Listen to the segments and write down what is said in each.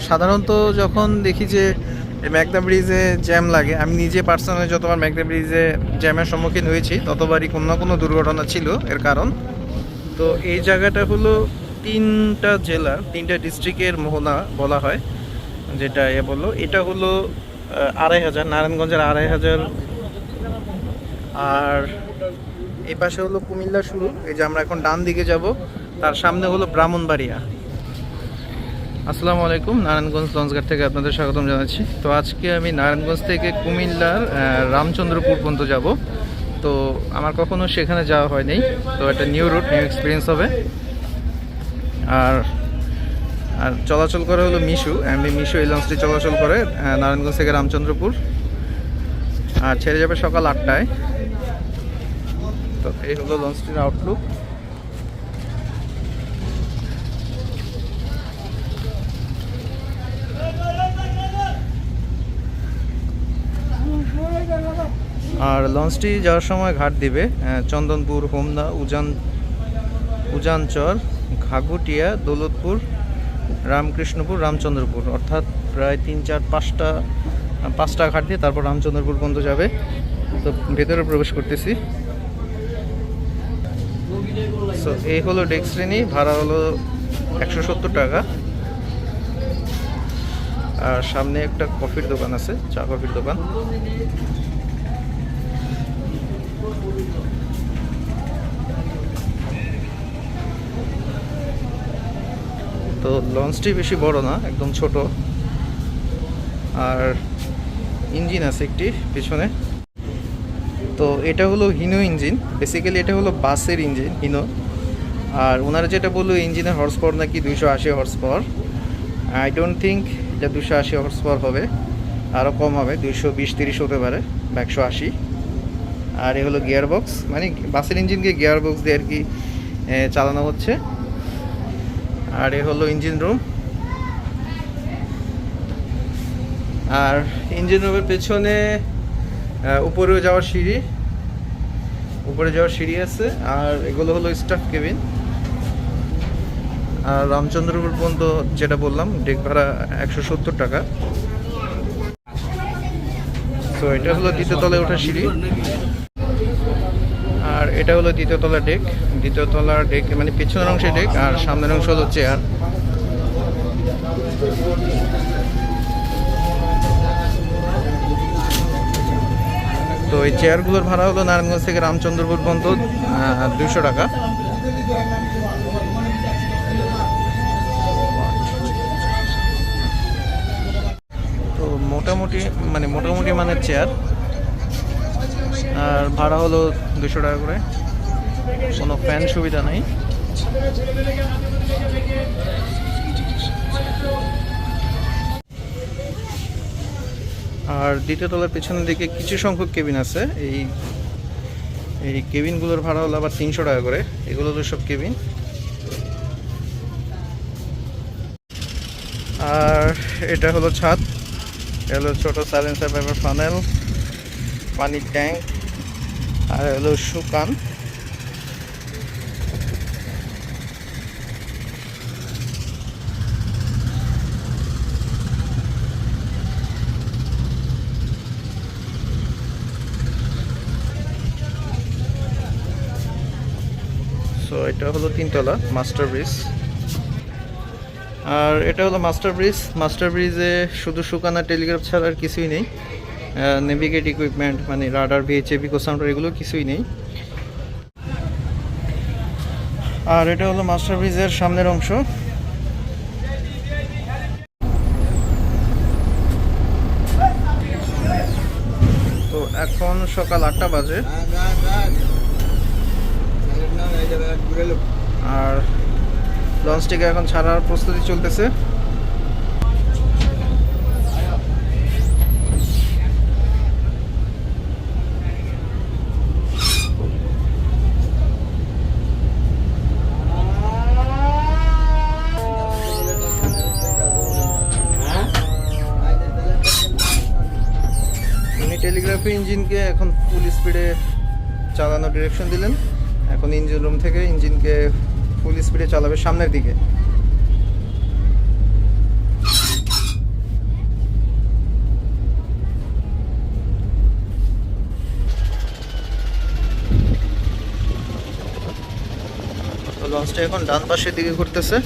সাধারণত যখন দেখি যে মেঘনা ব্রিজে জ্যাম লাগে, আমি নিজে পার্সোনালি যতবার মেঘনা ব্রিজে জ্যামের সম্মুখীন হয়েছি ততবারই কোনো না কোনো দুর্ঘটনা ছিল এর কারণ। তো এই জায়গাটা হলো 3টা জেলার 3টা ডিস্ট্রিক্টের মোহনা বলা হয়, যেটা বললো এটা হলো 2500, নারায়ণগঞ্জের 2500। আর এই পাশে হলো কুমিল্লা শুরু, এই যে আমরা এখন ডান দিকে যাব, তার সামনে হলো ব্রাহ্মণবাড়িয়া। আসসালামু আলাইকুম, নারায়ণগঞ্জ লঞ্চঘাট থেকে আপনাদের স্বাগতম জানাচ্ছি। তো আজকে আমি নারায়ণগঞ্জ থেকে কুমিল্লার রামচন্দ্রপুর পর্যন্ত যাব। তো আমার কখনো সেখানে যাওয়া হয়নি, তো একটা নিউ রুট, নিউ এক্সপিরিয়েন্স হবে। আর আর চলাচল করে হলো মিশু, মিশু এই লঞ্চটি চলাচল করে নারায়ণগঞ্জ থেকে রামচন্দ্রপুর, আর ছেড়ে যাবে সকাল 8টায়। তো এই হলো লঞ্চটির আউটলুক। আর লঞ্চটি যাওয়ার সময় ঘাট দিবে চন্দনপুর, হোমনা, উজানচর, ঘাঘুটিয়া, দৌলতপুর, রামকৃষ্ণপুর, রামচন্দ্রপুর, অর্থাৎ প্রায় 5টা ঘাট দিয়ে তারপর রামচন্দ্রপুর পর্যন্ত যাবে। তো ভেতরে প্রবেশ করতেছি। সো এই হলো ডেক শ্রেণী, ভাড়া হলো 170 টাকা। আর সামনে একটা কফির দোকান আছে, চা কফির দোকান। তো লঞ্চটি বেশি বড় না, একদম ছোট। আর ইঞ্জিন আছে একটি পিছনে। তো এটা হলো হিনো ইঞ্জিন, বেসিক্যালি এটা হলো বাসের ইঞ্জিন হিনো। আর ওনারা যেটা বললো ইঞ্জিনের হর্স পাওয়ার নাকি 280 horse power. I don't think এটা 280 হর্স পাওয়ার হবে, আরও কম হবে, 220-30 হতে পারে বা 180। আর এ হলো গিয়ার বক্স, মানে বাসের ইঞ্জিনকে গিয়ার বক্স দিয়ে আর কি চালানো হচ্ছে। আর এ হলো ইঞ্জিন রুম। আর ইঞ্জিন রুমের পেছনে উপরে যাওয়ার সিঁড়ি আছে। আর এগুলো হলো স্টাফ কেবিন। আর রামচন্দ্রপুর পর্যন্ত যেটা বললাম ডেক ভাড়া 170 টাকা। তো এটা হলো দ্বিতীয় তলায় ওঠার সিঁড়ি। আর এটা হলো দ্বিতীয় তলার ডেক, মানে পেছনের অংশে ডেক, আর সামনের অংশ হলো চেয়ার। তো এই চেয়ারগুলোর ভাড়া হলো নারায়ণগঞ্জ থেকে রামচন্দ্রপুর পর্যন্ত 200 টাকা। তো মোটামুটি মানের চেয়ার। আর ভাড়া হলো 200 টাকা করে। কোনো ফ্যান সুবিধা নেই। আর দ্বিতীয় তলার পেছনের দিকে কিছু সংখ্যক কেবিন আছে। এই কেবিনগুলোর ভাড়া হলো আবার 300 টাকা করে। এগুলো হলো সব কেবিন। আর এটা হলো ছাদ, এটা হলো ছোটো সাইলেন্সার, পেপার ফানেল, পানির ট্যাঙ্ক, আর হলো শুকান। সো এটা হলো 3তলা মাস্টার ব্রিজ। আর এটা হলো মাস্টার ব্রিজে শুধু শুকানা টেলিগ্রাফ ছাড়া আর কিছুই নেই। নেভিগেট ইকুইপমেন্ট মানে রাডার, ভিএচএফ, ইকো সাউন্ডার, এগুলো কিছুই নেই। আর এটা হলো মাস্টার ব্রিজের সামনের অংশ। তো এখন সকাল 8টা বাজে। আর লঞ্চটিকে এখন ছাড়ার প্রস্তুতি চলতেছে। টেলিগ্রাফি ইঞ্জিনকে এখন ফুল স্পিডে চালানোর ডিরেকশন দিলেন। এখন ইঞ্জিন রুম থেকে ইঞ্জিনকে ফুল স্পিডে চালাবে সামনের দিকে। লঞ্চটা এখন ডান পাশের দিকে ঘুরতেছে।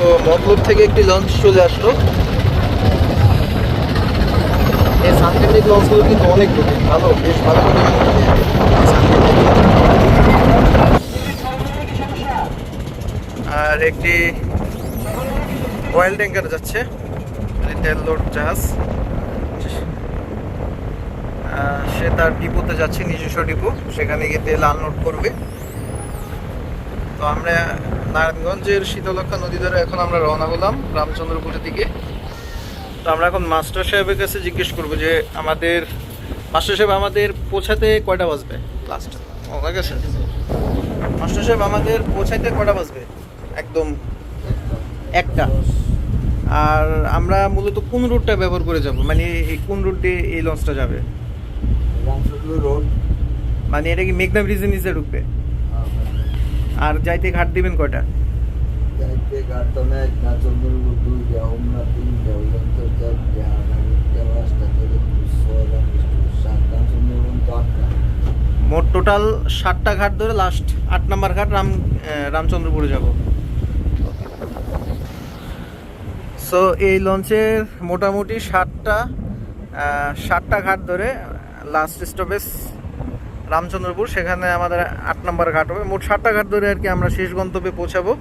তো মতলব থেকে একটি লঞ্চ চলে আসলো। এই সানকেন্দ্রিক লঞ্চগুলো কিন্তু অনেক দূরে, ভালো, বেশ ভালো করে আর একটি অয়েল ট্যাঙ্কার যাচ্ছে, মানে তেল লোড জাহাজ। সে তার ডিপোতে যাচ্ছে, নিজস্ব ডিপো, সেখানে গিয়ে তেল আনলোড করবে। তো আমরা নারায়ণগঞ্জের শীতলক্ষা নদী ধরে এখন আমরা রওনা হলাম রামচন্দ্রপুরের দিকে। তো আমরা এখন মাস্টার সাহেবের কাছে জিজ্ঞেস করবো যে মাস্টার সাহেব আমাদের পৌঁছাতে কয়টা বাজবে লাস্ট? ওনার কাছে মাস্টার সাহেব আমাদের পৌঁছাইতে কয়টা বাজবে? একদম একটা। আর আমরা মূলত কোন রুটটা ব্যবহার করে যাব, মানে এই কোন রুট দিয়ে এই লঞ্চটা যাবে? রোড, মানে এটা কি মেঘনা ব্রিজের নিচে ঢুকবে? আর যাইতে ঘাট দিবেন কয়টা? যাইতে ঘাটনে না চন্দ্রপুর 2 যা হোমনা 3 যা উলন্ত 4 যা নাগরিকটা 5টা থেকে 6 7টা চন্দ্রপুর 8টা। মোট টোটাল 7টা ঘাট ধরে লাস্ট 8 নম্বর ঘাট রামচন্দ্রপুরে যাব। সো এই লঞ্চের মোটামুটি 7টা ঘাট ধরে লাস্ট স্টপেজ রামচন্দ্রপুর, সেখানে আমাদের 8 নম্বর ঘাট হবে। মোট 7টা ঘাট ধরে আর কি আমরা শেষ গন্তব্যে পৌঁছাবো।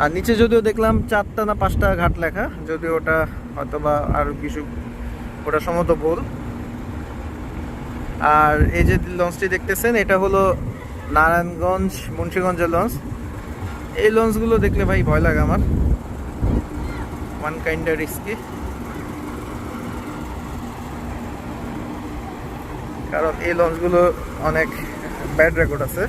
আর নিচে যদিও দেখলাম 4টা না 5টা ঘাট লেখা, যদিও ওটা হয়তো বা আরও কিছু, ওটা সম্ভবত ভুল। আর এই যে লঞ্চটি দেখতেছেন, এটা হলো নারায়ণগঞ্জ মুন্সিগঞ্জের লঞ্চ। এই লঞ্চগুলো দেখলে ভাই ভয় লাগে আমার, ওয়ান কাইন্ড রিস্কি। কারণ এই লঞ্চগুলো অনেক ব্যাড রেকর্ড আছে।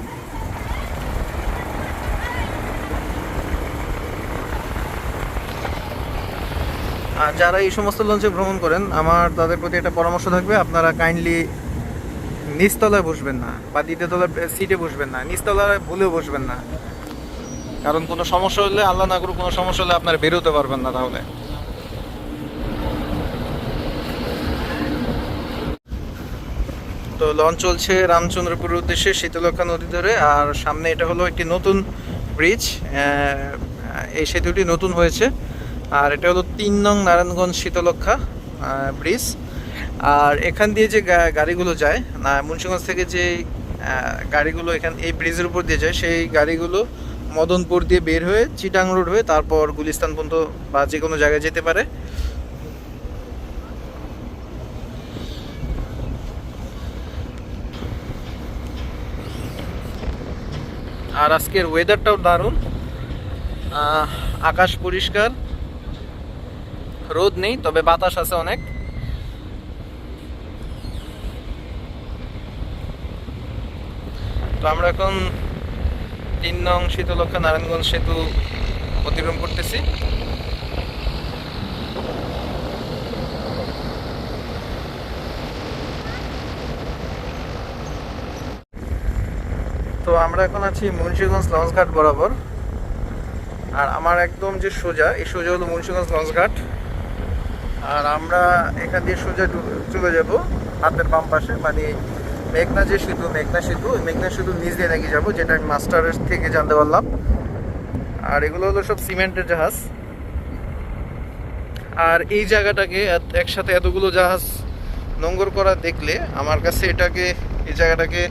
আর যারা এই সমস্ত লঞ্চে ভ্রমণ করেন, আমার তাদের প্রতি একটা পরামর্শ থাকবে, আপনারা কাইন্ডলি নিচতলায় বসবেন না বা দ্বিতীয় তলার সিটে বসবেন না, নিচতলায় ভুলেও বসবেন না। কারণ কোনো সমস্যা হলে, আল্লাহ না করুক কোনো সমস্যা হলে, আপনারা বেরোতে পারবেন না তাহলে। তো লঞ্চ চলছে রামচন্দ্রপুরের উদ্দেশ্যে শীতলক্ষা নদী ধরে। আর সামনে এটা হলো একটি নতুন ব্রিজ, এই সেতুটি নতুন হয়েছে। আর এটা হলো 3 নং নারায়ণগঞ্জ শীতলক্ষা ব্রিজ। আর এখান দিয়ে যে গাড়িগুলো যায়, মুন্সিগঞ্জ থেকে যে গাড়িগুলো এই ব্রিজের উপর দিয়ে যায়, সেই গাড়িগুলো মদনপুর দিয়ে বের হয়ে চিটাং রোড হয়ে তারপর গুলিস্তান পর্যন্ত বা যে কোনো জায়গায় যেতে পারে। আর আজকের ওয়েদারটাও দারুণ, আকাশ পরিষ্কার, রোদ নেই, তবে বাতাস আছে অনেক। তো আমরা এখন 3 নং শীতলক্ষা নারায়ণগঞ্জ সেতু অতিক্রম করতেছি। তো আমরা এখন আছি মুন্সিগঞ্জ লঞ্চঘাট বরাবর। আর আমার একদম যে সোজা, এই সোজা হলো মুন্সিগঞ্জ লঞ্চঘাট। আর আমরা এখান দিয়ে সোজা চলে যাব হাতের বাম পাশে, মানে মেঘনা যে সেতু, মেঘনা সেতু নিচ দিয়ে নাকি যাবো, যেটা আমি মাস্টারের থেকে জানতে পারলাম। আর এগুলো হলো সব সিমেন্টের জাহাজ। আর এই জায়গাটাকে একসাথে এতগুলো জাহাজ নোঙ্গর করা দেখলে আমার কাছে এই জায়গাটাকে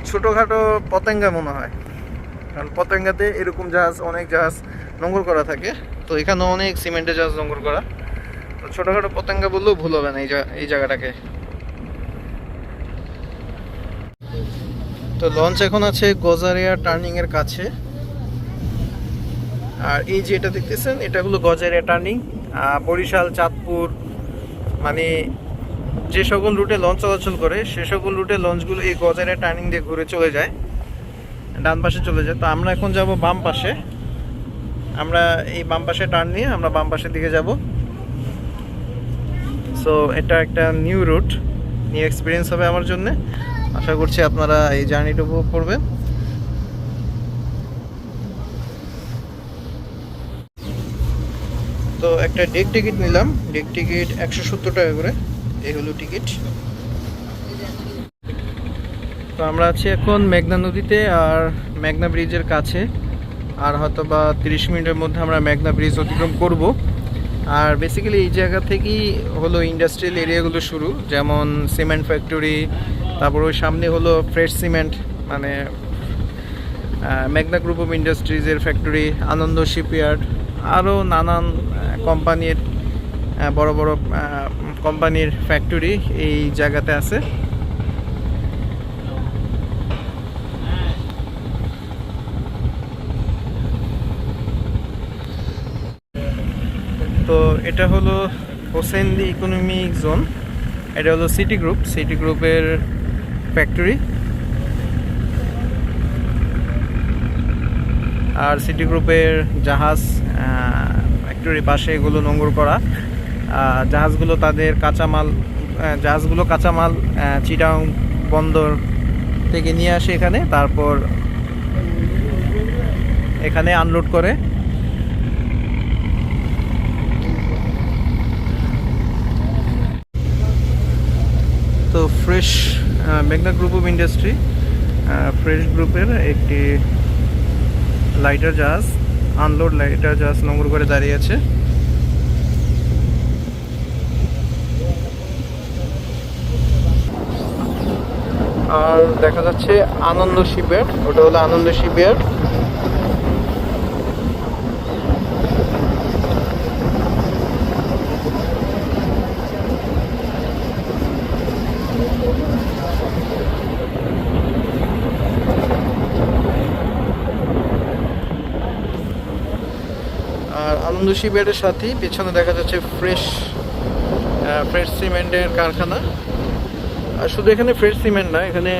ছোটোখাটো পতেঙ্গা মনে হয়। কারণ পতেঙ্গাতে এরকম অনেক জাহাজ নোঙ্গর করা থাকে, তো এখানে অনেক সিমেন্টের জাহাজ নোঙ্গর করা। তো ছোটোখাটো পতেঙ্গা বললেও ভুল হবে না এই জায়গাটাকে। তো লঞ্চ এখন আছে গজারিয়া টার্নিং এর কাছে। আর এই যে এটা দেখতেছেন, এটা হলো গজারিয়া টার্নিং। বরিশাল, চাঁদপুর, মানে যে সকল রুটে লঞ্চ চলাচল করে সে সকল রুটে লঞ্চগুলো এই গজারিয়া টার্নিং দিয়ে ঘুরে চলে যায়, ডান পাশে চলে যায়। তো আমরা এখন যাব বাম পাশে। আমরা এই বাম পাশে টার্ন নিয়ে আমরা বাম পাশের দিকে যাব। সো এটা একটা নিউ রুট, নিউ এক্সপিরিয়েন্স হবে আমার জন্য। আশা করছি আপনারা এই জার্নিটা উপভোগ করবেন। তো একটা ডেক টিকিট নিলাম, ডেক টিকিট 170 টাকা করে, এই হলো টিকিট। তো আমরা আছি এখন মেঘনা নদীতে আর মেঘনা ব্রিজের কাছে, আর হয়তো বা 30 মিনিটের মধ্যে আমরা মেঘনা ব্রিজ অতিক্রম করব। আর বেসিক্যালি এই জায়গা থেকেই হলো ইন্ডাস্ট্রিয়াল এরিয়াগুলো শুরু, যেমন সিমেন্ট ফ্যাক্টরি, তারপর ওই সামনে হলো ফ্রেশ সিমেন্ট, মানে মেঘনা গ্রুপ অফ ইন্ডাস্ট্রিজের ফ্যাক্টরি, আনন্দ শিপইয়ার্ড, আরও নানান কোম্পানির বড় বড় কোম্পানির ফ্যাক্টরি এই জায়গাতে আছে। তো এটা হলো হোসেন্দি ইকোনমিক জোন, এটা হলো সিটি গ্রুপের ফ্যাক্টরি। আর সিটি গ্রুপের জাহাজ ফ্যাক্টরির পাশে এগুলো নোঙর করা জাহাজগুলো, তাদের কাঁচামাল চিটাং বন্দর থেকে নিয়ে আসে এখানে, তারপর এখানে আনলোড করে। তো ফ্রেশ মেঘনা গ্রুপ অফ ইন্ডাস্ট্রি ফ্রেশ গ্রুপের একটি লাইটার জাহাজ, আনলোড লাইটার জাহাজ নোঙর করে দাঁড়িয়ে আছে। আর দেখা যাচ্ছে আনন্দ শিপইয়ার্ড, ওটা হলো আনন্দ শিপইয়ার্ড। আর আনন্দ শিপইয়ার্ডের সাথেই পেছনে দেখা যাচ্ছে ফ্রেশ সিমেন্টের কারখানা। আর শুধু এখানে ফ্রেশ সিমেন্ট না, এখানে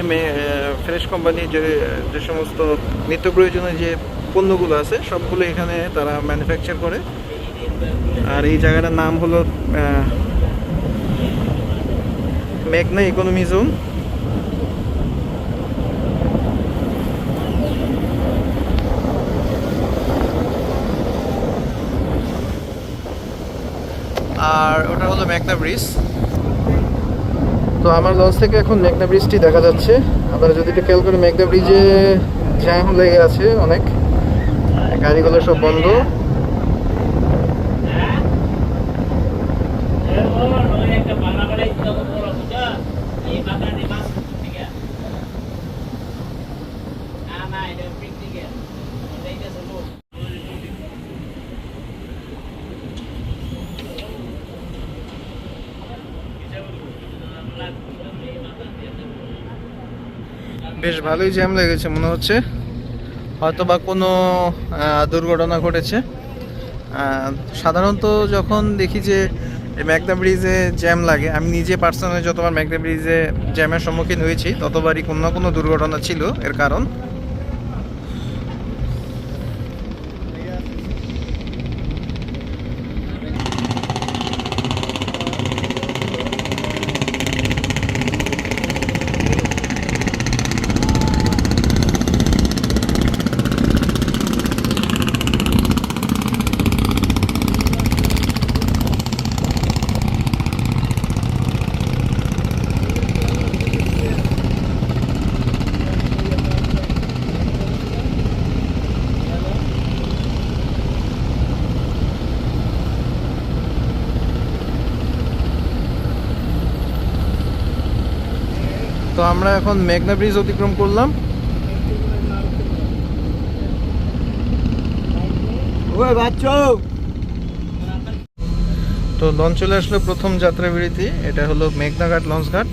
ফ্রেশ কোম্পানি যে সমস্ত নিত্য প্রয়োজনীয় যে পণ্যগুলো আছে সবগুলো এখানে তারা ম্যানুফ্যাকচার করে। আর এই জায়গাটার নাম হলো মেঘনা ইকোনমি জোন। আর ওটা হলো মেঘনা ব্রিজ। তো আমার লঞ্চ থেকে এখন মেঘনা ব্রিজটি দেখা যাচ্ছে। আপনারা যদি একটু খেয়াল করে, মেঘনা ব্রিজে জ্যাম লেগে আছে অনেক, গাড়িগুলো সব বন্ধ। বেশ ভালোই জ্যাম লেগেছে মনে হচ্ছে, হয়তো বা কোনো দুর্ঘটনা ঘটেছে। সাধারণত যখন দেখি যে মেঘনা ব্রিজে জ্যাম লাগে, আমি নিজে পার্সোনালি যতবার মেঘনা ব্রিজে জ্যামের সম্মুখীন হয়েছি ততবারই কোনো না কোনো দুর্ঘটনা ছিল এর কারণ। তো আমরা এখন মেঘনা ব্রিজ অতিক্রম করলাম। তো লঞ্চ চলে আসলো প্রথম যাত্রা বিরতি, এটা হলো মেঘনাঘাট লঞ্চ ঘাট।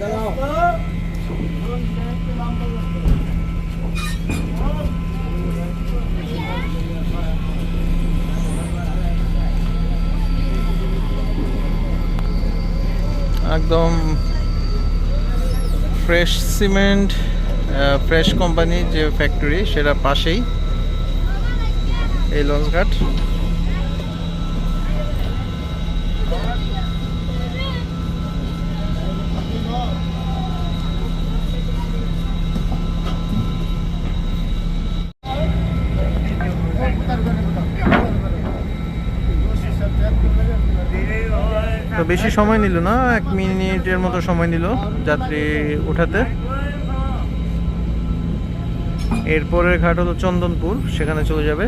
একদম ফ্রেশ সিমেন্ট, ফ্রেশ কোম্পানির যে ফ্যাক্টরি সেটা পাশেই এই লঞ্চঘাট। তো বেশি সময় নিল না, 1 মিনিটের মতো সময় নিল যাত্রী উঠাতে। এরপরের ঘাট হলো চন্দনপুর, সেখানে চলে যাবে।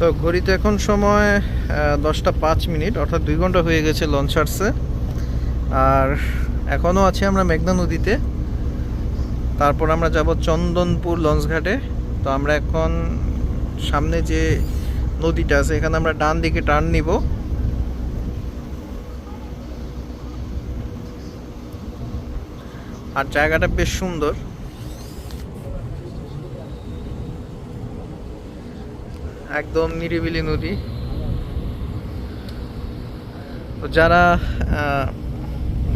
তো ঘড়িতে এখন সময় 10টা 5 মিনিট, অর্থাৎ 2 ঘন্টা হয়ে গেছে লঞ্চ ছাড়ছে। আর এখনও আছি আমরা মেঘনা নদীতে। তারপর আমরা যাব চন্দনপুর লঞ্চ ঘাটে। তো আমরা এখন সামনে যে নদীটা আছে এখানে আমরা ডান দিকে টার্ন নিব। আর জায়গাটা বেশ সুন্দর, একদম নিরিবিলি নদী। তো যারা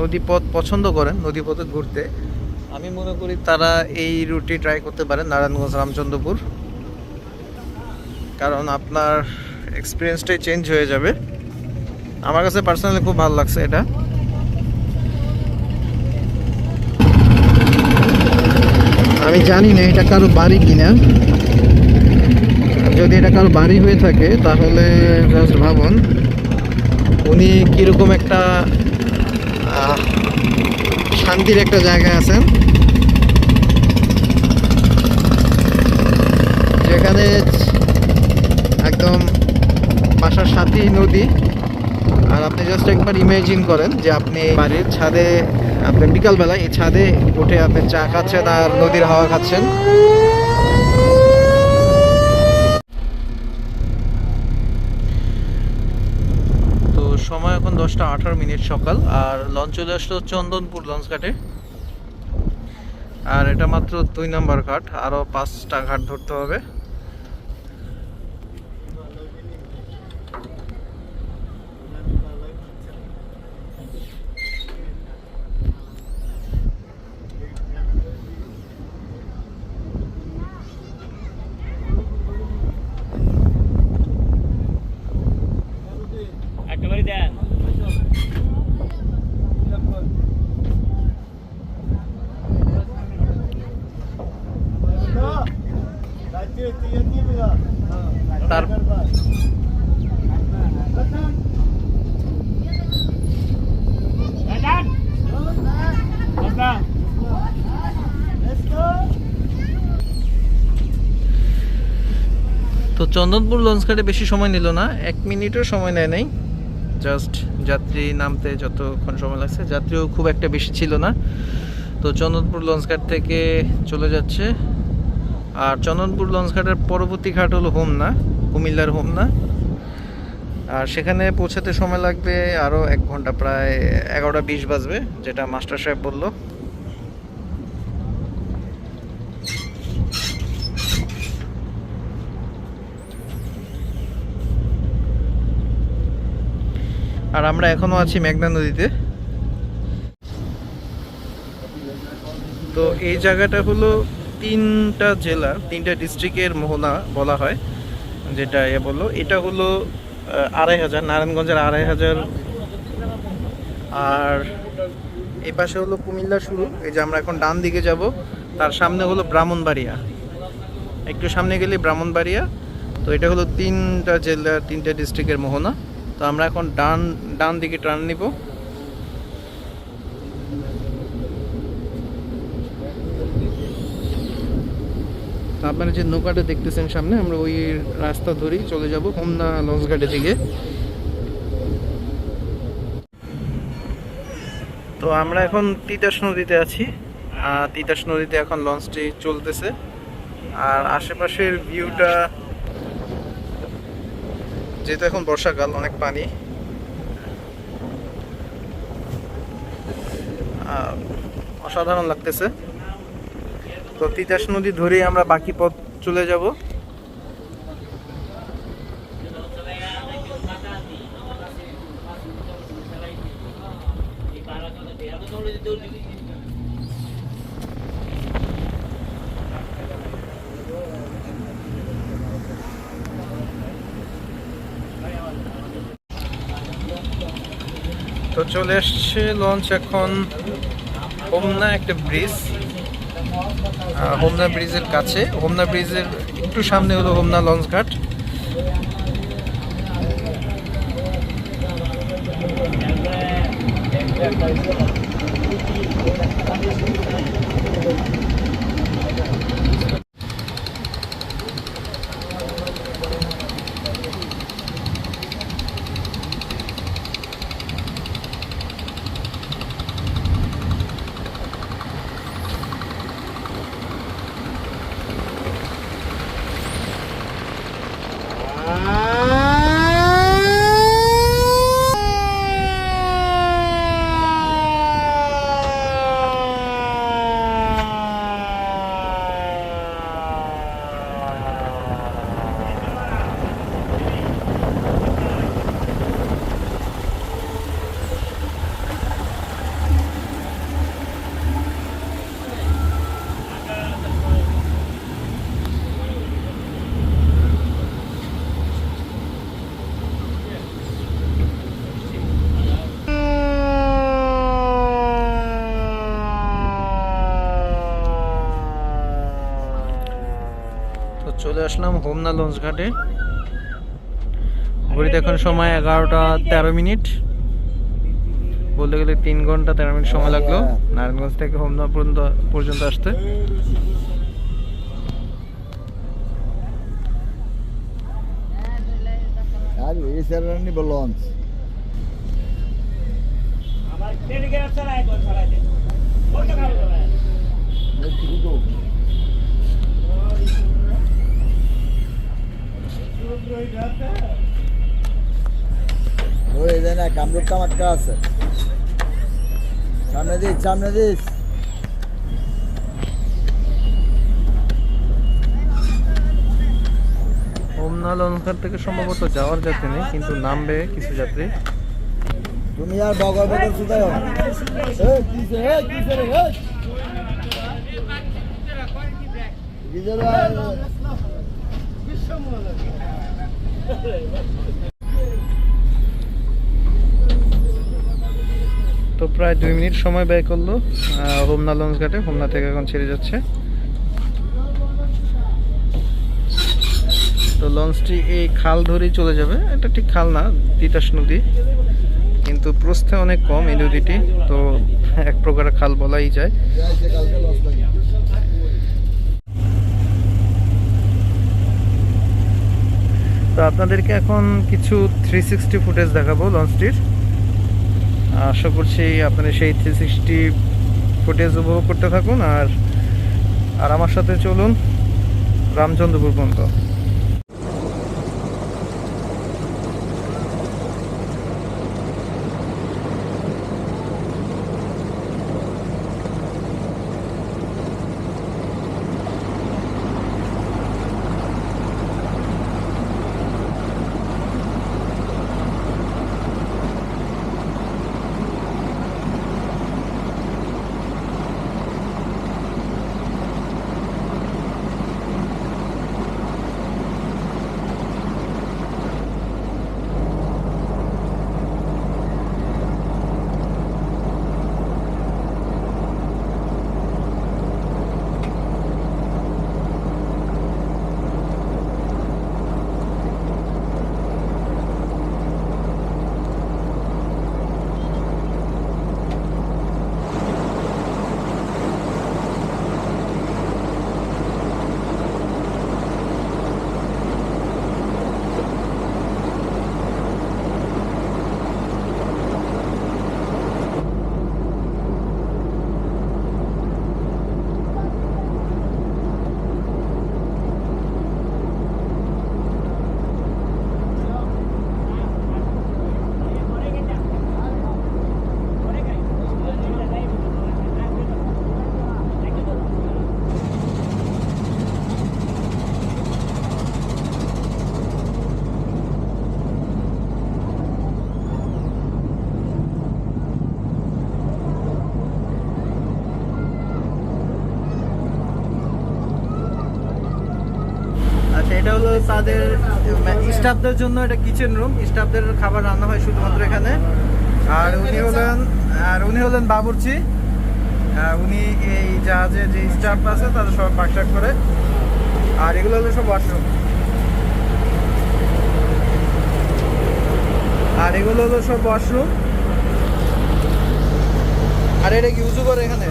নদীপথ পছন্দ করেন, নদীপথে ঘুরতে, আমি মনে করি তারা এই রুটটি ট্রাই করতে পারেন, নারায়ণগঞ্জ রামচন্দ্রপুর। কারণ আপনার এক্সপিরিয়েন্সটাই চেঞ্জ হয়ে যাবে। আমার কাছে পার্সোনালি খুব ভালো লাগছে এটা। আমি জানি না এটা কারো বাড়ি কিনা, যদি এটা কারো বাড়ি হয়ে থাকে তাহলে জাস্ট ভাবুন উনি কীরকম একটা শান্তির একটা জায়গায় আছেন, যেখানে একদম বাসার সাথেই নদী। আর আপনি জাস্ট একবার ইমাজিন করেন যে আপনি বাড়ির ছাদে, আপনি বিকালবেলায় এই ছাদে উঠে আপনি চা খাচ্ছেন আর নদীর হাওয়া খাচ্ছেন। তো সময় এখন 10টা 18 মিনিট সকাল। আর লঞ্চ চলে আসলো চন্দনপুর লঞ্চ ঘাটে। আর এটা মাত্র 2 নম্বর ঘাট, আরও 5টা ঘাট ধরতে হবে। তার তো চন্দনপুর লঞ্চ ঘাটে বেশি সময় নিল না, 1 মিনিটও সময় নেয় নাই। জাস্ট যাত্রী নামতে যতক্ষণ সময় লাগছে, যাত্রীও খুব একটা বেশি ছিল না। তো চন্দনপুর লঞ্চ ঘাট থেকে চলে যাচ্ছে। আর চন্দনপুর লঞ্চ ঘাটের পরবর্তী ঘাট হলো হোমনা, কুমিল্লার হোমনা। আর সেখানে পৌঁছাতে সময় লাগবে আরও 1 ঘন্টা, প্রায় 11টা 20 বাজবে, যেটা মাস্টার সাহেব বলল। আর আমরা এখনো আছি মেঘনা নদীতে। তো এই জায়গাটা হলো 3টা জেলা, 3টা ডিস্ট্রিক্টের মোহনা বলা হয়, যেটা বললো। এটা হলো 2500, নারায়ণগঞ্জের 2500। আর এই পাশে হলো কুমিল্লা শুরু। এই যে আমরা এখন ডান দিকে যাব, তার সামনে হলো ব্রাহ্মণবাড়িয়া, একটু সামনে গেলে ব্রাহ্মণবাড়িয়া। তো এটা হলো 3টা জেলা, 3টা ডিস্ট্রিক্টের মোহনা। তো আমরা এখন ডান দিকে টার্ন নিব। আপনারা যে নৌকাটা দেখতেছেন সামনে, আমরা ওই রাস্তা ধরেই চলে যাব হোমনা লঞ্চ ঘাটের দিকে। তো আমরা এখন তিতাস নদীতে আছি। তিতাস নদীতে এখন লঞ্চটি চলতেছে, আর আশেপাশের ভিউটা, যেহেতু এখন বর্ষাকাল, অনেক পানি, অসাধারণ লাগতেছে। তো তিতাস নদী ধরেই আমরা বাকি পথ চলে যাব। তো চলে আসছে লঞ্চ এখন হোমনা একটা ব্রিজ, হোমনা ব্রিজের কাছে। হোমনা ব্রিজের একটু সামনে হলো হোমনা লঞ্চ ঘাট। তো চলে আসলাম হোমনা লঞ্চ ঘাটে। ঘড়িতে এখন সময় 11টা 13 মিনিট, বলতে গেলে 3 ঘন্টা 13 মিনিট সময় লাগলো নারায়ণগঞ্জ থেকে হোমনা পর্যন্ত আসতে। আর এই স্যারনি লঞ্চ আমার টেলিগ্রাম চালায় কোন চালায় দে কোন খাবে ওই না কামরূপ কামাক্কা আছে, সামনে দিস। হোমনা লঞ্চ ঘাট থেকে সম্ভবত যাওয়ার যাত্রী নেই, কিন্তু নামবে কিছু যাত্রী। তুমি আর বগর সুদাই হও। তো প্রায় 2 মিনিট সময় ব্যয় করলো হোমনা লঞ্চ ঘাটে। হোমনা থেকে এখন ছেড়ে যাচ্ছে। তো লঞ্চটি এই খাল ধরেই চলে যাবে। এটা ঠিক খাল না, তিতাস নদী, কিন্তু প্রস্থে অনেক কম এই নদীটি, তো এক প্রকার খাল বলাই যায়। তো আপনাদেরকে এখন কিছু 360 ফুটেজ দেখাবো লঞ্চটির। আশা করছি আপনারা সেই 360 ফুটেজ উপভোগ করতে থাকুন, আর আমার সাথে চলুন রামচন্দ্রপুর পর্যন্ত। এটা হলো তাদের স্টাফদের জন্য, এটা কিচেন রুম, স্টাফদের খাবার রান্না হয় শুধুমাত্র এখানে। উনি হলেন বাবুর্চি। উনি এই জাহাজে যে স্টাফ আছে তাদের সব পাকশাক করে। আর এগুলো হলো সব ওয়াশরুম, আর এটা কি উজু করে এখানে?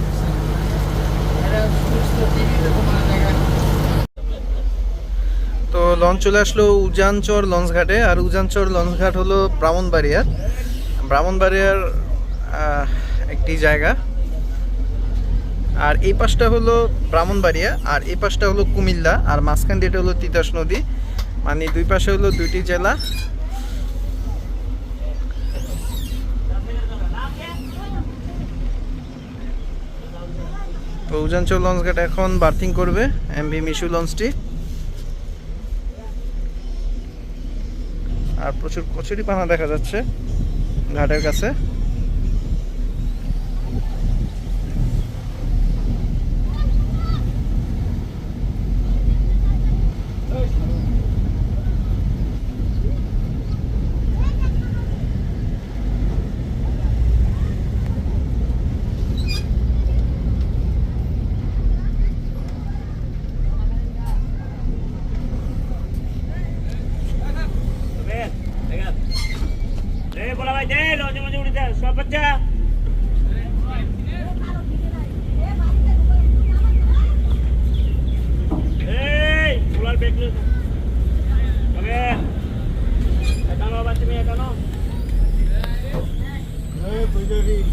তো লঞ্চ চলে আসলো উজানচর লঞ্চ ঘাটে। আর উজানচর লঞ্চ ঘাট হলো ব্রাহ্মণবাড়িয়ার একটি জায়গা। আর এই পাশটা হলো ব্রাহ্মণবাড়িয়া, আর এই পাশটা হলো কুমিল্লা, আর মাঝখান দিয়ে এটা হলো তিতাস নদী। মানে দুই পাশে হলো দুইটি জেলা। তো উজানচর লঞ্চ ঘাট এখন বার্থিং করবে এমভি মিশু লঞ্চটি। আর প্রচুর কচুরিপানা দেখা যাচ্ছে ঘাটের কাছে।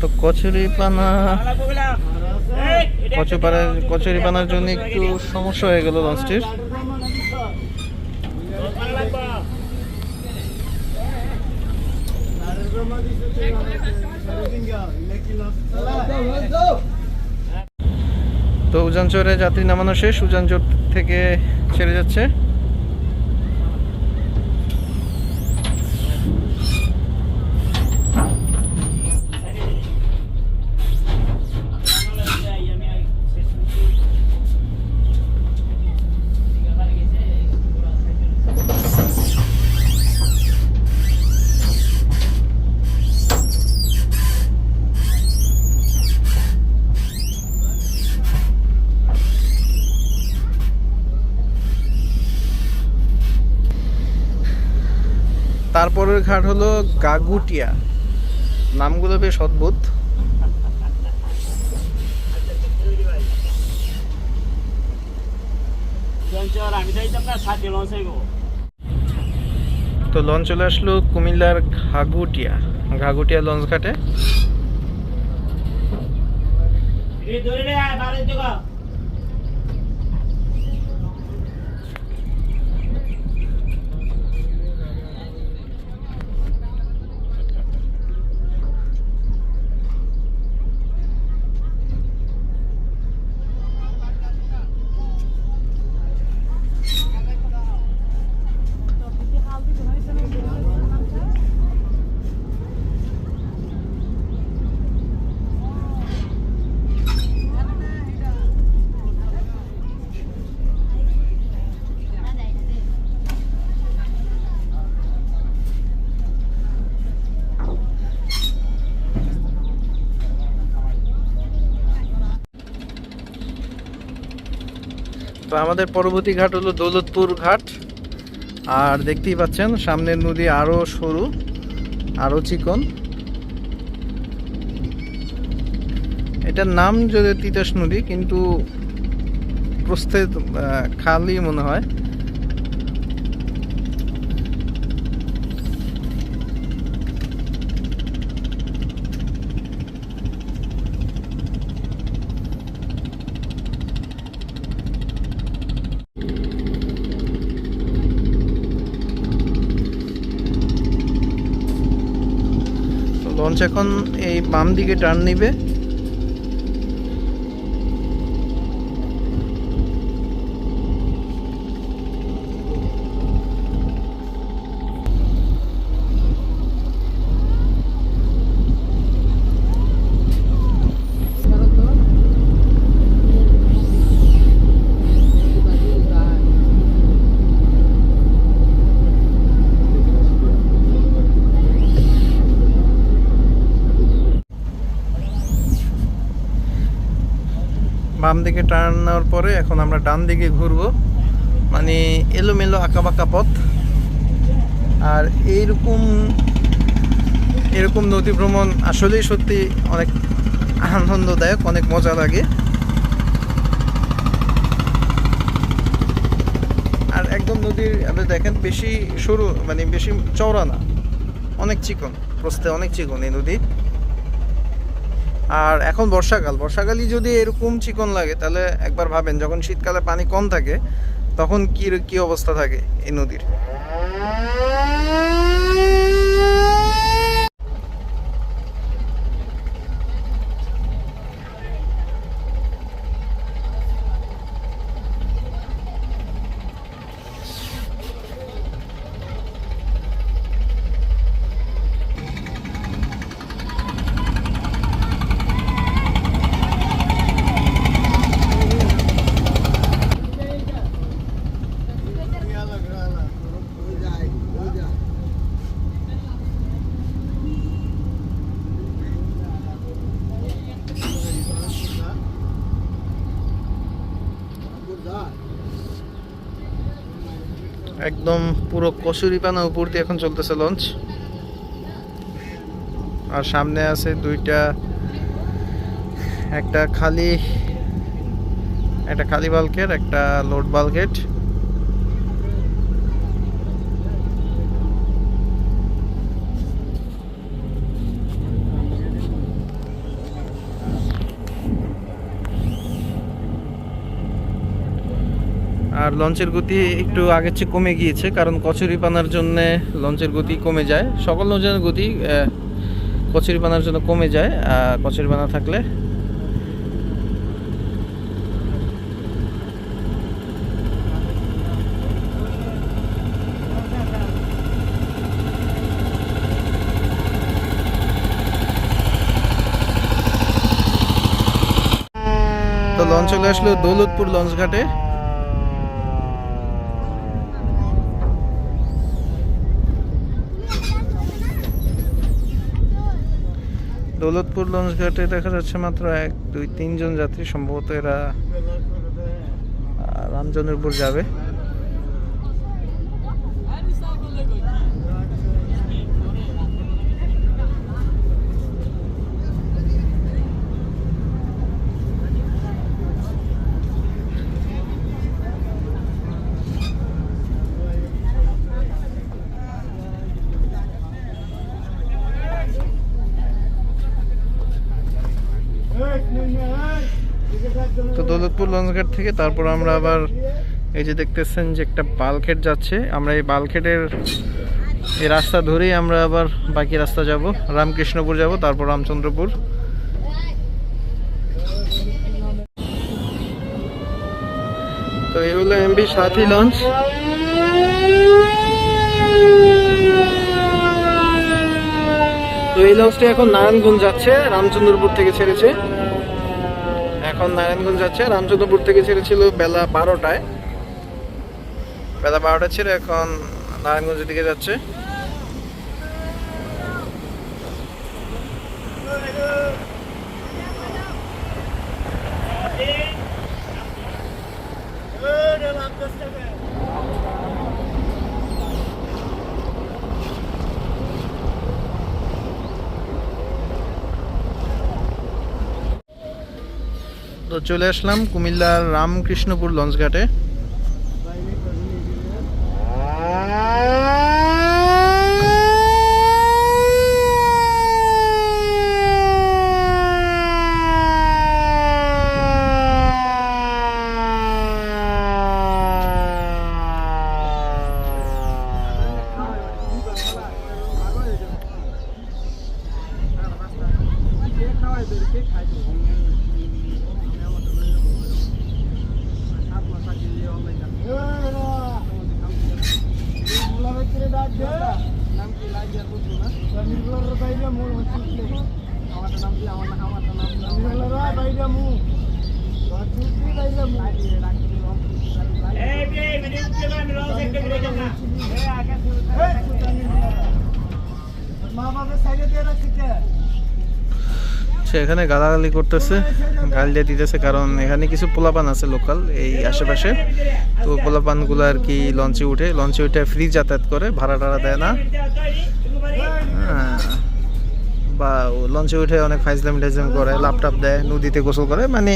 তো কচুরিপানার জন্য একটু সমস্যা হয়ে গেল লঞ্চটির। তো উজানচরে যাত্রী নামানো শেষ, উজানচর থেকে ছেড়ে যাচ্ছে। তারপরের ঘাট হলো গাগুটিয়া। নামগুলো বেশ অদ্ভুত। তো লঞ্চ চলে আসলো কুমিল্লার ঘাগুটিয়া লঞ্চ ঘাটে। তো আমাদের পরবর্তী ঘাট হলো দৌলতপুর ঘাট। আর দেখতেই পাচ্ছেন সামনের নদী আরো সরু, আরো চিকন। এটার নাম যদি তিতাস নদী, কিন্তু প্রস্থে খালি মনে হয়। লঞ্চ এখন এই বাম দিকে টার্ন নিবে। বাম দিকে টার্ন নেওয়ার পরে এখন আমরা ডান দিকে ঘুরবো, মানে এলোমেলো আঁকাবাঁকা পথ। আর এরকম নদী ভ্রমণ আসলেই সত্যি অনেক আনন্দদায়ক, অনেক মজা লাগে। আর একদম নদীর আপনি দেখেন বেশি সরু, মানে বেশি চওড়া না, অনেক চিকন, প্রস্থে অনেক চিকন এই নদী। আর এখন বর্ষাকালই যদি এরকম চিকন লাগে, তাহলে একবার ভাবেন যখন শীতকালে পানি কম থাকে তখন কি অবস্থা থাকে এই নদীর। একদম পুরো কচুরিপানা উপর দিয়ে এখন চলতেছে লঞ্চ। আর সামনে আছে দুইটা, একটা খালি বাল্কের, একটা লোড বাল্কেট। আর লঞ্চের গতি একটু আগের চেয়ে কমে গিয়েছে, কারণ কচুরিপানার জন্য লঞ্চের গতি কমে যায়। সকল লঞ্চের গতি কচুরিপানার জন্য কমে যায়, কচুরিপানা থাকলে। তো লঞ্চ চলে আসলো দৌলতপুর লঞ্চ ঘাটে। দৌলতপুর লঞ্চ ঘাটে দেখা যাচ্ছে মাত্র 1, 2, 3 জন যাত্রী, সম্ভবত এরা রামচন্দ্রপুর যাবে। তো দৌলতপুর লঞ্চঘাট থেকে তারপর আমরা আবার এই যে দেখতেছেন যে একটা বালঘেট যাচ্ছে, আমরা এই বালঘেটের এই রাস্তা ধরেই আমরা আবার বাকি রাস্তা যাব, রামকৃষ্ণপুর যাব, তারপর রামচন্দ্রপুর। তো এই হলো MV সাথী লঞ্চ। তো এই লঞ্চটি এখন নারায়ণগঞ্জ যাচ্ছে, রামচন্দ্রপুর থেকে ছেড়েছে। এখন নারায়ণগঞ্জ যাচ্ছে, রামচন্দ্রপুর থেকে ছেড়েছিল বেলা 12টায়। বেলা 12টা ছেড়ে এখন নারায়ণগঞ্জের দিকে যাচ্ছে। তো চলে আসলাম কুমিল্লার রামকৃষ্ণপুর লঞ্চ ঘাটে। সে এখানে গালাগালি করতেছে, গাল দিয়ে দিতেছে, কারণ এখানে কিছু পোলাপান আছে লোকাল এই আশেপাশে। তো পোলাপানগুলো আর কি লঞ্চে উঠে ফ্রি যাতায়াত করে, ভাড়া টাড়া দেয় না। বা লঞ্চে উঠে অনেক ফাইজলাম টাইজলাম করে, লাপটাপ দেয়, নদীতে গোসল করে। মানে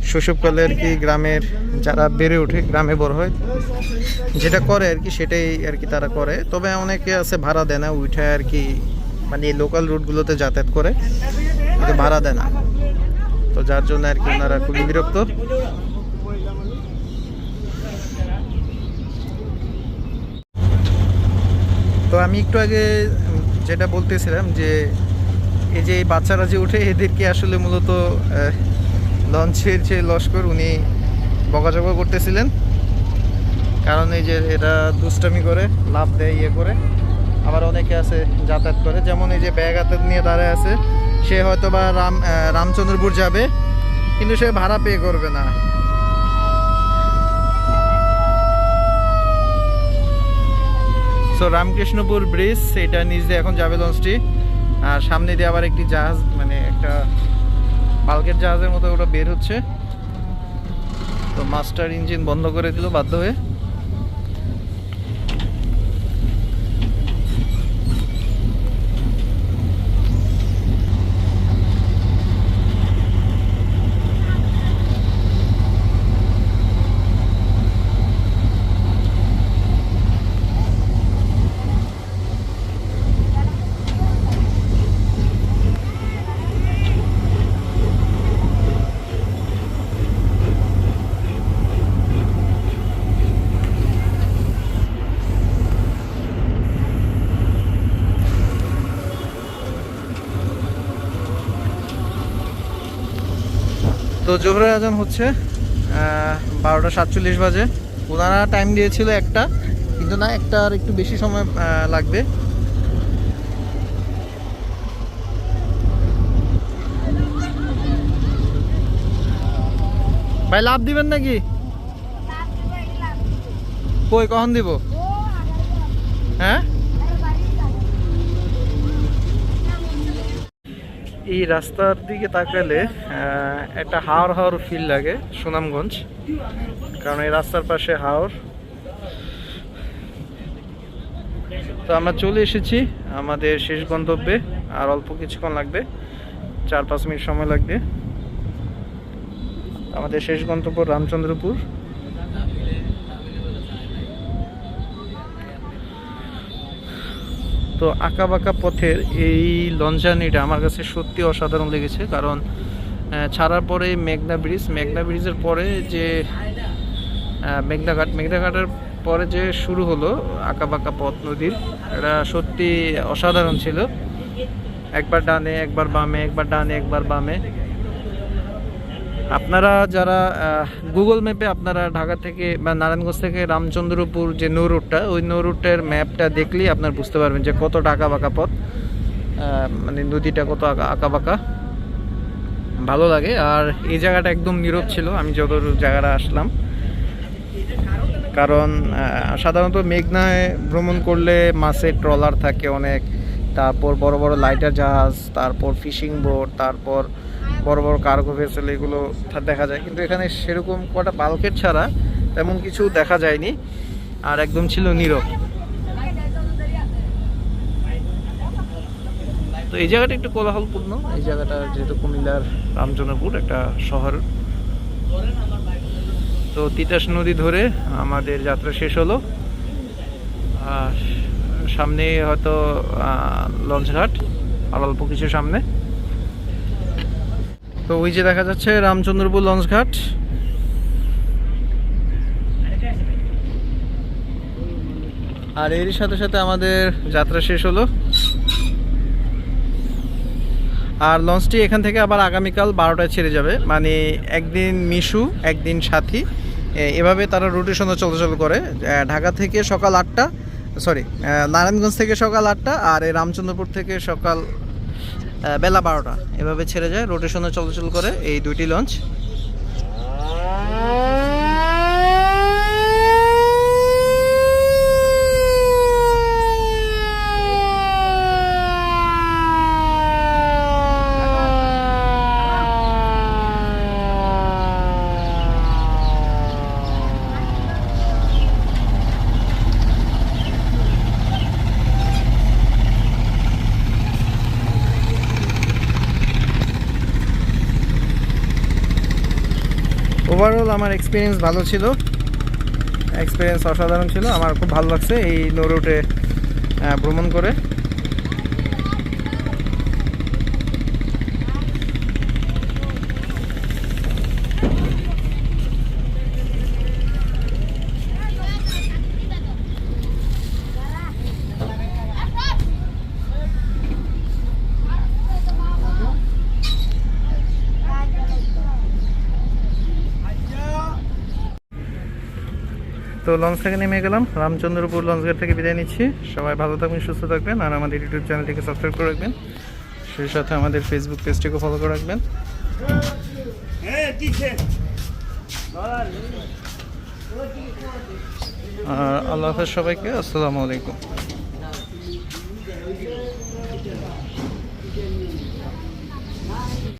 শৈশবকালে আর কি গ্রামের যারা বেড়ে ওঠে, গ্রামে বড় হয়, যেটা করে আর কি সেটাই আর কি তারা করে। তবে অনেকে আছে ভাড়া দেয় না, উঠে আর কি মানে এই লোকাল রুটগুলোতে যাতায়াত করে, কিন্তু ভাড়া দেয় না। তো যার জন্য আর কি ওনারা খুবই বিরক্ত। তো আমি একটু আগে যেটা বলতেছিলাম যে এই যে এই বাচ্চারা যে উঠে, এদেরকে আসলে মূলত লঞ্চের যে লস্কর উনি বকাঝকা করতেছিলেন। কারণ এই যে এরা দুষ্টামি করে, লাভ দেয়, ইয়ে করে। আবার অনেকে আছে যাতায়াত করে, যেমন এই যে ব্যাগ হাতে নিয়ে দাঁড়ায় আছে, সে হয়তো বা রামচন্দ্রপুর যাবে, কিন্তু সে ভাড়া পে করবে না। তো রামকৃষ্ণপুর ব্রিজ, এটা নিচ দিয়ে এখন যাবে লঞ্চটি। আর সামনে দিয়ে আবার একটি জাহাজ, মানে একটা বাল্কের জাহাজের মতো ওটা বের হচ্ছে। তো মাস্টার ইঞ্জিন বন্ধ করে দিল বাধ্য হয়ে। তো জোহরের আজান হচ্ছে, 12:47 বাজে। ওনারা টাইম দিয়েছিল একটা, কিন্তু না, একটা আর একটু বেশি সময় লাগবে। ভাই লাভ দিবেন নাকি? কই, কখন দিব? হ্যাঁ, এই রাস্তার দিকে তাকালে একটা হাওর হাওর ফিল লাগে, সুনামগঞ্জ। কারণ এই রাস্তার পাশে হাওর। তো আমরা চলে এসেছি আমাদের শেষ গন্তব্যে। আর অল্প কিছুক্ষণ লাগবে, 4-5 মিনিট সময় লাগবে। আমাদের শেষ গন্তব্য রামচন্দ্রপুর। তো আঁকাবাঁকা পথের এই লঞ্চ জার্নিটা আমার কাছে সত্যি অসাধারণ লেগেছে। কারণ ছাড়ার পরে মেঘনা ব্রিজের পরে যে মেঘনাঘাটের পরে যে শুরু হলো আঁকাবাঁকা পথ নদীর, এটা সত্যি অসাধারণ ছিল। একবার ডানে, একবার বামে, একবার ডানে, একবার বামে। আপনারা যারা গুগল ম্যাপে আপনারা ঢাকা থেকে বা নারায়ণগঞ্জ থেকে রামচন্দ্রপুর যে নৌ রুটটা, ওই নৌ রুটের ম্যাপটা দেখলেই আপনারা বুঝতে পারবেন যে কতটা আঁকাবাঁকা পথ, মানে নদীটা কত আঁকাবাঁকা। ভালো লাগে। আর এই জায়গাটা একদম নীরব ছিল আমি যত জায়গাটা আসলাম। কারণ সাধারণত মেঘনায় ভ্রমণ করলে মাছের ট্রলার থাকে অনেক, তারপর বড় বড় লাইটার জাহাজ, তারপর ফিশিং বোট, তারপর বড় বড় কার্গো ভেসেল, এগুলো দেখা যায়। কিন্তু এখানে সেরকম কটা বাল্কের ছাড়া তেমন কিছু দেখা যায়নি। আর একদম ছিল নীরব। তো এই জায়গাটা একটু কোলাহলপূর্ণ। এই জায়গাটা যেহেতু কুমিল্লার রামচন্দ্রপুর একটা শহর। তো তিতাস নদী ধরে আমাদের যাত্রা শেষ হলো। আর সামনে হয়তো লঞ্চঘাট, আর অল্প কিছু সামনে। তো ওই যে দেখা যাচ্ছে রামচন্দ্রপুর লঞ্চঘাট। আর এরই সাথে সাথে আমাদের যাত্রা শেষ হলো। আর লঞ্চটি এখান থেকে আবার আগামীকাল 12টায় ছেড়ে যাবে। মানে একদিন মিশু, একদিন সাথী, এভাবে তারা রোটেশনে চলাচল করে। ঢাকা থেকে সকাল 8টা, নারায়ণগঞ্জ থেকে সকাল 8টা, আর এই রামচন্দ্রপুর থেকে সকাল বেলা 12টা, এভাবে ছেড়ে যায়, রোটেশনে চলাচল করে এই দুইটি লঞ্চ। ওভারঅল আমার এক্সপিরিয়েন্স ভালো ছিল, এক্সপিরিয়েন্স অসাধারণ ছিল। আমার খুব ভালো লাগছে এই নৌ রুটে ভ্রমণ করে। তো লঞ্চ থেকে নেমে গেলাম, রামচন্দ্রপুর লঞ্চঘাট থেকে বিদায় নিচ্ছি। সবাই ভালো থাকবেন, সুস্থ থাকবেন, আর আমাদের ইউটিউব চ্যানেলটিকে সাবস্ক্রাইব করে রাখবেন। সেই সাথে আমাদের ফেসবুক পেজটিকে ফলো করে রাখবেন। আর আল্লাহ হাফেজ সবাইকে। আসসালামু আলাইকুম।